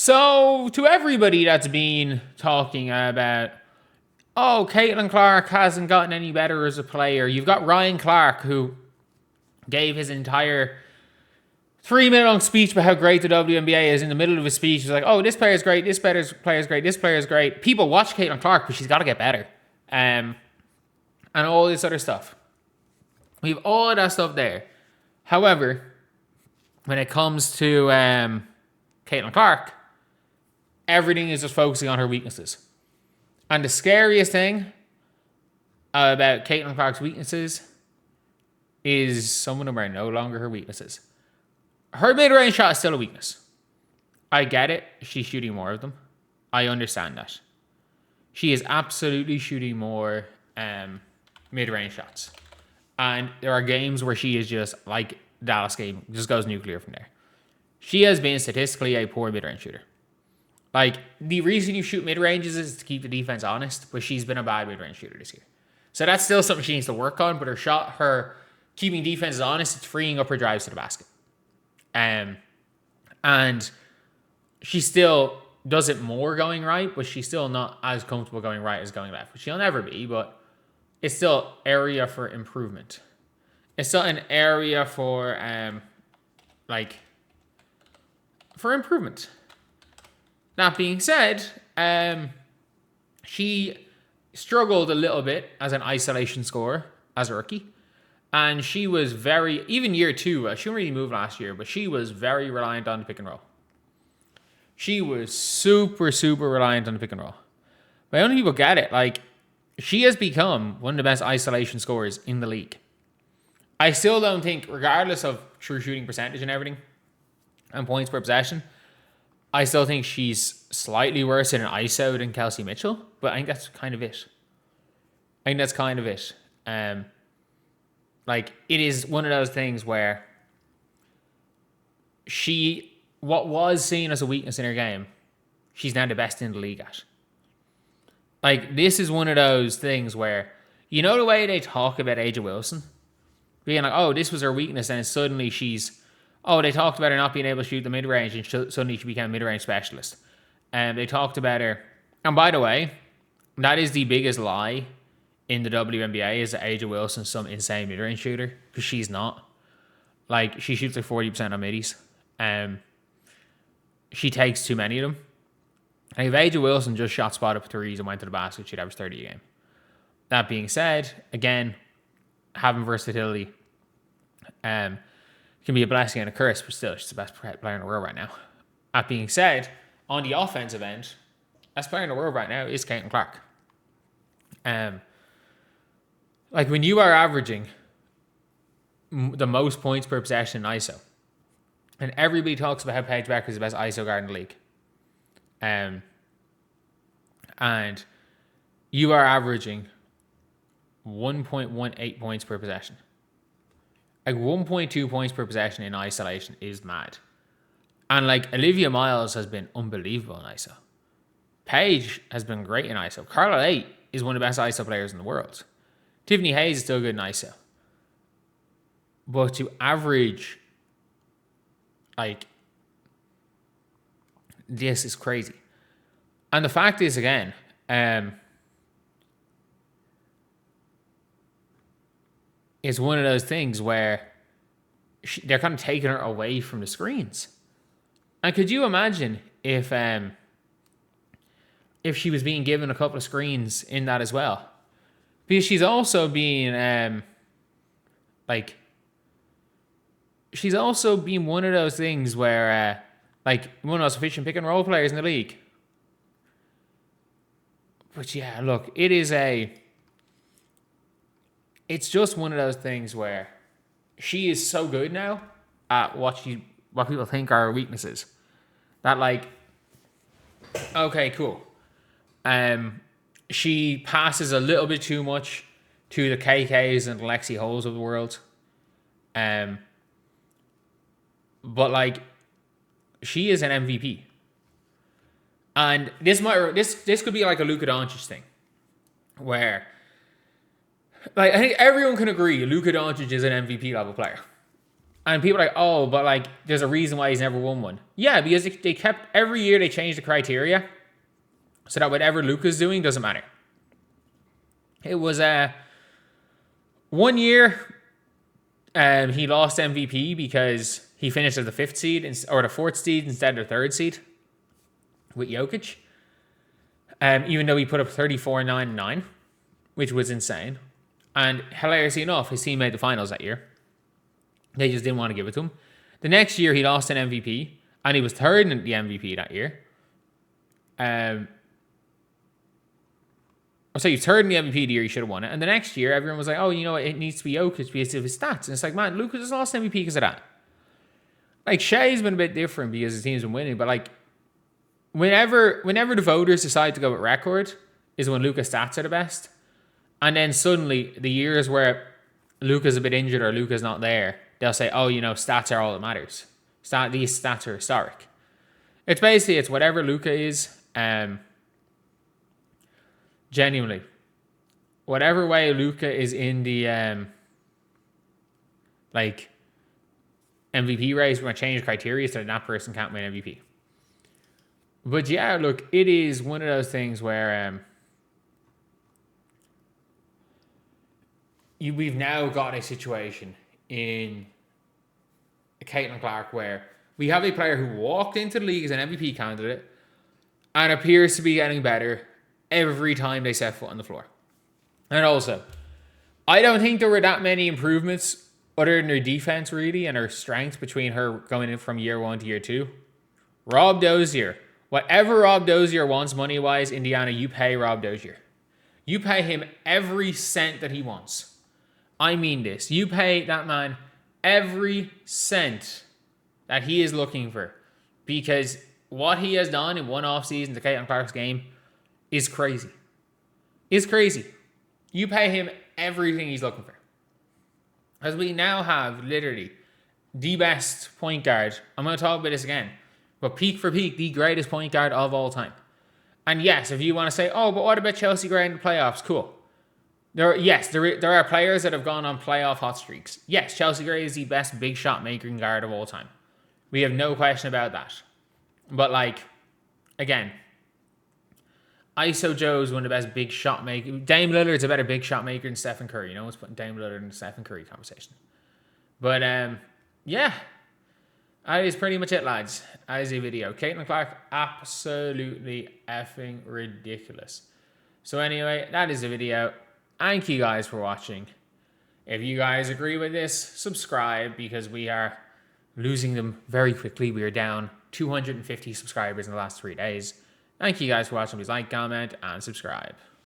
So, to everybody that's been talking about, oh, Caitlin Clark hasn't gotten any better as a player, you've got Ryan Clark, who gave his entire 3-minute long speech about how great the WNBA is. In the middle of his speech, he's like, oh, this player is great, this player is great, this player is great. People watch Caitlin Clark, but she's got to get better. And all this other stuff. We have all of that stuff there. However, when it comes to Caitlin Clark, everything is just focusing on her weaknesses. And the scariest thing about Caitlin Clark's weaknesses is some of them are no longer her weaknesses. Her mid-range shot is still a weakness. I get it. She's shooting more of them. I understand that. She is absolutely shooting more mid-range shots. And there are games where she is just, like Dallas game, just goes nuclear from there. She has been statistically a poor mid-range shooter. Like, the reason you shoot mid-ranges is to keep the defense honest, but she's been a bad mid-range shooter this year. So that's still something she needs to work on, but her keeping defenses honest, it's freeing up her drives to the basket. And she still does it more going right, but she's still not as comfortable going right as going left. She'll never be, but it's still area for improvement. It's still an area for for improvement. That being said, she struggled a little bit as an isolation scorer as a rookie. And she was even year two, she didn't really move last year, but she was very reliant on the pick and roll. She was super, super reliant on the pick and roll. But only people get it. Like, she has become one of the best isolation scorers in the league. I still don't think, regardless of true shooting percentage and everything, and points per possession, I still think she's slightly worse in an ISO than Kelsey Mitchell, but I think that's kind of it. It is one of those things where what was seen as a weakness in her game, she's now the best in the league at. Like, this is one of those things where, you know the way they talk about Angel Wilson? Being like, oh, this was her weakness, and suddenly they talked about her not being able to shoot the mid-range, and suddenly she became a mid-range specialist. And they talked about her, and by the way, that is the biggest lie in the WNBA, is that Angel Wilson's some insane mid-range shooter, because she's not. Like, she shoots like 40% on middies. She takes too many of them. And if Angel Wilson just shot spot up threes and went to the basket, she'd average 30 a game. That being said, again, having versatility can be a blessing and a curse, but still, she's the best player in the world right now. That being said, on the offensive end, best player in the world right now is Caitlin Clark. When you are averaging the most points per possession in ISO, and everybody talks about how Paige Bueckers is the best ISO guard in the league, and you are averaging 1.18 points per possession. Like, 1.2 points per possession in isolation is mad. And Olivia Miles has been unbelievable in ISO. Paige has been great in ISO. Carla Tate is one of the best ISO players in the world. Tiffany Hayes is still good in ISO. But to average, this is crazy. And the fact is, again, it's one of those things where they're kind of taking her away from the screens. And could you imagine if she was being given a couple of screens in that as well? Because she's also being she's also been one of those things where one of the most efficient pick and roll players in the league. But yeah, look, it's just one of those things where she is so good now at what people think are her weaknesses. That okay, cool. She passes a little bit too much to the KKs and Lexi Holes of the world. But she is an MVP. And this could be like a Luka Doncic thing, where I think everyone can agree Luka Doncic is an MVP level player. And people are like, oh, but like, there's a reason why he's never won one. Yeah, because they kept, every year they changed the criteria so that whatever Luka's doing doesn't matter. It was 1 year he lost MVP because he finished as the 5th seed or the 4th seed instead of the 3rd seed with Jokic. Even though he put up 34, 9, and 9, which was insane. And hilariously enough, his team made the finals that year. They just didn't want to give it to him. The next year, he lost an MVP, and he was 3rd in the MVP that year. So he was 3rd in the MVP the year he should have won it. And the next year, everyone was like, oh, you know what, it needs to be Jokic because of his stats. And it's like, man, Luka just lost MVP because of that. Like, Shea's been a bit different because his team's been winning, but like, whenever the voters decide to go with record is when Luka's stats are the best. And then suddenly, the years where Luka's a bit injured or Luka's not there, they'll say, oh, you know, stats are all that matters. These stats are historic. It's basically, it's whatever Luka is, genuinely. Whatever way Luka is in the, MVP race, we're going to change the criteria so that person can't win MVP. But yeah, look, it is one of those things where we've now got a situation in Caitlin Clark where we have a player who walked into the league as an MVP candidate and appears to be getting better every time they set foot on the floor. And also, I don't think there were that many improvements other than her defense, really, and her strength between her going in from year 1 to year 2. Rob Dozier. Whatever Rob Dozier wants money-wise, Indiana, you pay Rob Dozier. You pay him every cent that he wants. I mean this. You pay that man every cent that he is looking for. Because what he has done in one offseason to Caitlin Clark's game is crazy. It's crazy. You pay him everything he's looking for. As we now have literally the best point guard. I'm going to talk about this again. But peak for peak, the greatest point guard of all time. And yes, if you want to say, oh, but what about Chelsea Gray in the playoffs? Cool. There are players that have gone on playoff hot streaks. Yes, Chelsea Gray is the best big shot making guard of all time. We have no question about that. But like, again, ISO Joe's one of the best big shot makers. Dame Lillard's a better big shot maker than Stephen Curry. No one's putting Dame Lillard in the Stephen Curry conversation. But yeah, that is pretty much it, lads. That is a video. Caitlin Clark, absolutely effing ridiculous. So anyway, that is the video. Thank you guys for watching. If you guys agree with this, subscribe because we are losing them very quickly. We are down 250 subscribers in the last 3 days. Thank you guys for watching. Please like, comment, and subscribe.